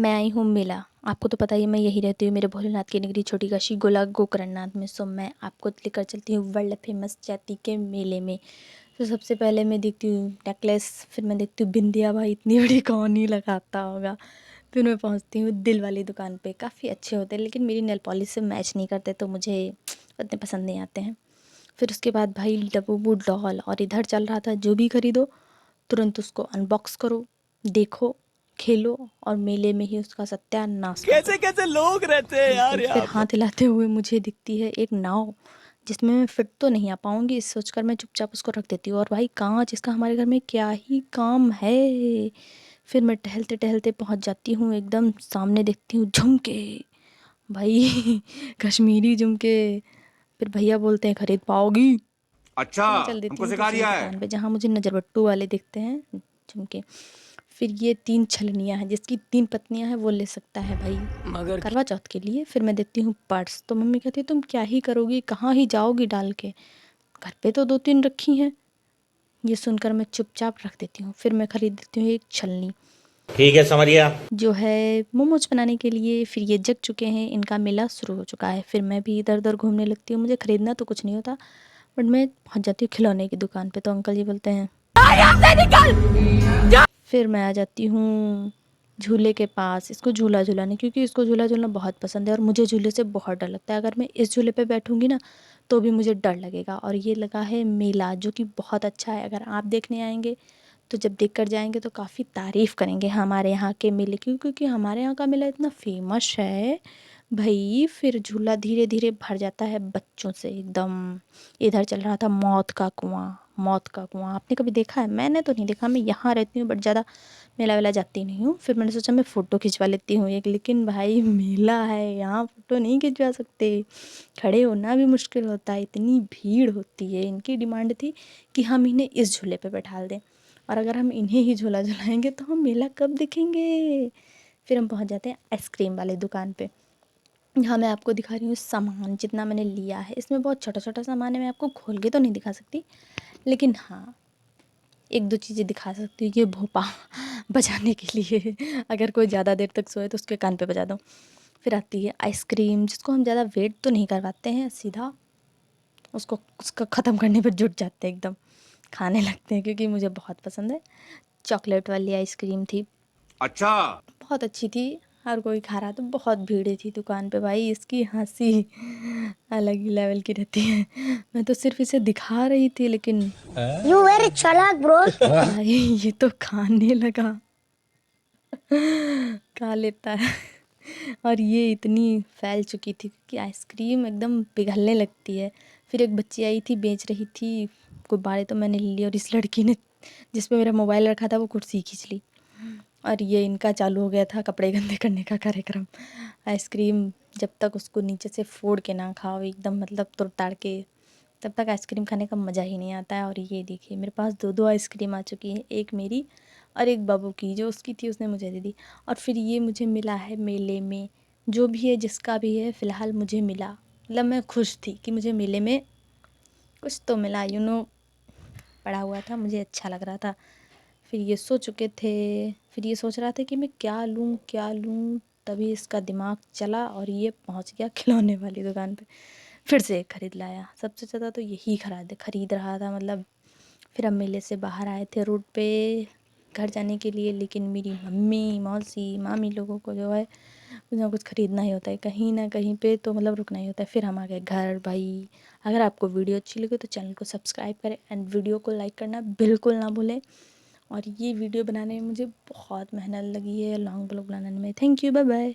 मैं आई हूँ मेला। आपको तो पता ही है मैं यही रहती हूँ, मेरे भोलेनाथ की नगरी छोटी काशी गोला गोकर्णनाथ में। सो मैं आपको लेकर चलती हूँ वर्ल्ड फेमस चैती के मेले में। तो सबसे पहले मैं देखती हूँ नेकलेस, फिर मैं देखती हूँ बिंदिया, भाई इतनी बड़ी कौन ही लगाता होगा। फिर मैं पहुँचती हूँ दिल वाली दुकान पे, काफ़ी अच्छे होते हैं लेकिन मेरी नेल पॉलिश से मैच नहीं करते तो मुझे उतने पसंद नहीं आते हैं। फिर उसके बाद भाई डब्बू डॉल, और इधर चल रहा था जो भी खरीदो तुरंत उसको अनबॉक्स करो, देखो, खेलो और मेले में ही उसका सत्यानाश करो। कैसे कैसे लोग रहते हैं यार बिल्कुल। फिर यहाँ पर। हाथ हिलाते हुए मुझे दिखती है एक नाव, जिसमें मैं फिट तो नहीं आ पाऊंगी, इस सोचकर मैं चुपचाप उसको रख देती हूँ। और भाई कांच, इसका हमारे घर में क्या ही काम है। फिर मैं टहलते टहलते पहुँच जाती हूँ एकदम सामने, देखती हूँ झुमके, भाई कश्मीरी झुमके। फिर भैया बोलते हैं खरीद पाओगी। अच्छा, तो मैं चल देती हमको हूँ सिखा दूसरी रिया है। दुकान पे जहाँ मुझे नज़रबट्टू वाले दिखते हैं झुमके। फिर ये 3 छलनियाँ हैं, जिसकी 3 पत्नियाँ हैं वो ले सकता है भाई मगर करवा चौथ के लिए। फिर मैं देखती हूँ पर्स, तो मम्मी कहती है तुम क्या ही करोगी, कहाँ ही जाओगी डाल के, घर पे तो 2-3 रखी हैं। ये सुनकर मैं चुपचाप रख देती हूँ। फिर मैं खरीद देती हूँ एक छलनी, ठीक है, समझ गया। जो है मोमोज बनाने के लिए। फिर ये जग चुके हैं, इनका मेला शुरू हो चुका है। फिर मैं भी इधर उधर घूमने लगती हूँ, मुझे ख़रीदना तो कुछ नहीं होता, बट मैं पहुँच जाती हूँ खिलौने की दुकान पे। तो अंकल जी बोलते हैं फिर मैं आ जाती हूँ झूले के पास, इसको झूला झूलाने, क्योंकि इसको झूला झूलना बहुत पसंद है और मुझे झूले से बहुत डर लगता है। अगर मैं इस झूले पे बैठूंगी ना तो भी मुझे डर लगेगा। और ये लगा है मेला, जो कि बहुत अच्छा है। अगर आप देखने आएंगे तो जब देख कर जाएंगे तो काफ़ी तारीफ़ करेंगे हमारे यहाँ के मेले की, क्योंकि हमारे यहाँ का मेला इतना फेमस है भाई। फिर झूला धीरे धीरे भर जाता है बच्चों से एकदम। इधर चल रहा था मौत का कुआं। मौत का कुआं आपने कभी देखा है? मैंने तो नहीं देखा, मैं यहाँ रहती हूँ बट ज़्यादा मेला वेला जाती नहीं हूँ। फिर मैंने सोचा मैं फ़ोटो खिंचवा लेती हूँ एक, लेकिन भाई मेला है, यहाँ फ़ोटो नहीं खिंचवा सकते, खड़े होना भी मुश्किल होता है, इतनी भीड़ होती है। इनकी डिमांड थी कि हम इन्हें इस झूले पे बैठा दें, और अगर हम इन्हें ही झूला झुलाएंगे तो हम मेला कब दिखेंगे। फिर हम पहुँच जाते हैं आइसक्रीम वाले दुकान पे, जहाँ मैं आपको दिखा रही हूँ सामान जितना मैंने लिया है। इसमें बहुत छोटा छोटा सामान है, मैं आपको खोल के तो नहीं दिखा सकती, लेकिन हाँ 1-2 चीज़ें दिखा सकती हूँ। ये भोपा बजाने के लिए, अगर कोई ज़्यादा देर तक सोए तो उसके कान पे बजा दो। फिर आती है आइसक्रीम, जिसको हम ज़्यादा वेट तो नहीं करवाते हैं, सीधा उसको उसका ख़त्म करने पर जुट जाते हैं एकदम, खाने लगते हैं, क्योंकि मुझे बहुत पसंद है। चॉकलेट वाली आइसक्रीम थी, अच्छा, बहुत अच्छी थी। हर कोई खा रहा था, बहुत भीड़ थी दुकान पे भाई। इसकी हंसी अलग ही लेवल की रहती है। मैं तो सिर्फ इसे दिखा रही थी, लेकिन You very चालाक ब्रो। भाई ये तो खाने लगा, खा लेता है। और ये इतनी फैल चुकी थी कि आइसक्रीम एकदम पिघलने लगती है। फिर एक बच्ची आई थी, बेच रही थी गुब्बारे, तो मैंने ले लिए, और इस लड़की ने जिस पे मेरा मोबाइल रखा था वो कुर्सी खींच ली। और ये इनका चालू हो गया था कपड़े गंदे करने का कार्यक्रम। आइसक्रीम जब तक उसको नीचे से फोड़ के ना खाओ एकदम, मतलब तोड़ ताड़ के, तब तक आइसक्रीम खाने का मज़ा ही नहीं आता है। और ये देखिए मेरे पास 2-2 आइसक्रीम आ चुकी हैं, एक मेरी और एक बाबू की, जो उसकी थी उसने मुझे दे दी। और फिर ये मुझे मिला है मेले में, जो भी है जिसका भी है फ़िलहाल मुझे मिला, मतलब मैं खुश थी कि मुझे मेले में कुछ तो मिला, पड़ा हुआ था, मुझे अच्छा लग रहा था। फिर ये सो चुके थे, फिर ये सोच रहा था कि मैं क्या लूँ क्या लूँ, तभी इसका दिमाग चला और ये पहुँच गया खिलौने वाली दुकान पे, फिर से एक ख़रीद लाया। सबसे ज़्यादा तो यही ख़रीद रहा था, मतलब। फिर हम मेले से बाहर आए थे रोड पे घर जाने के लिए, लेकिन मेरी मम्मी मौसी मामी लोगों को जो है कुछ ना कुछ ख़रीदना ही होता है, कहीं ना कहीं पे तो मतलब रुकना ही होता है। फिर हम आ गए घर भाई। अगर आपको वीडियो अच्छी लगे तो चैनल को सब्सक्राइब करें एंड वीडियो को लाइक करना बिल्कुल ना भूलें। और ये वीडियो बनाने में मुझे बहुत मेहनत लगी है, लॉन्ग ब्लॉग बनाने में। Thank you, bye bye.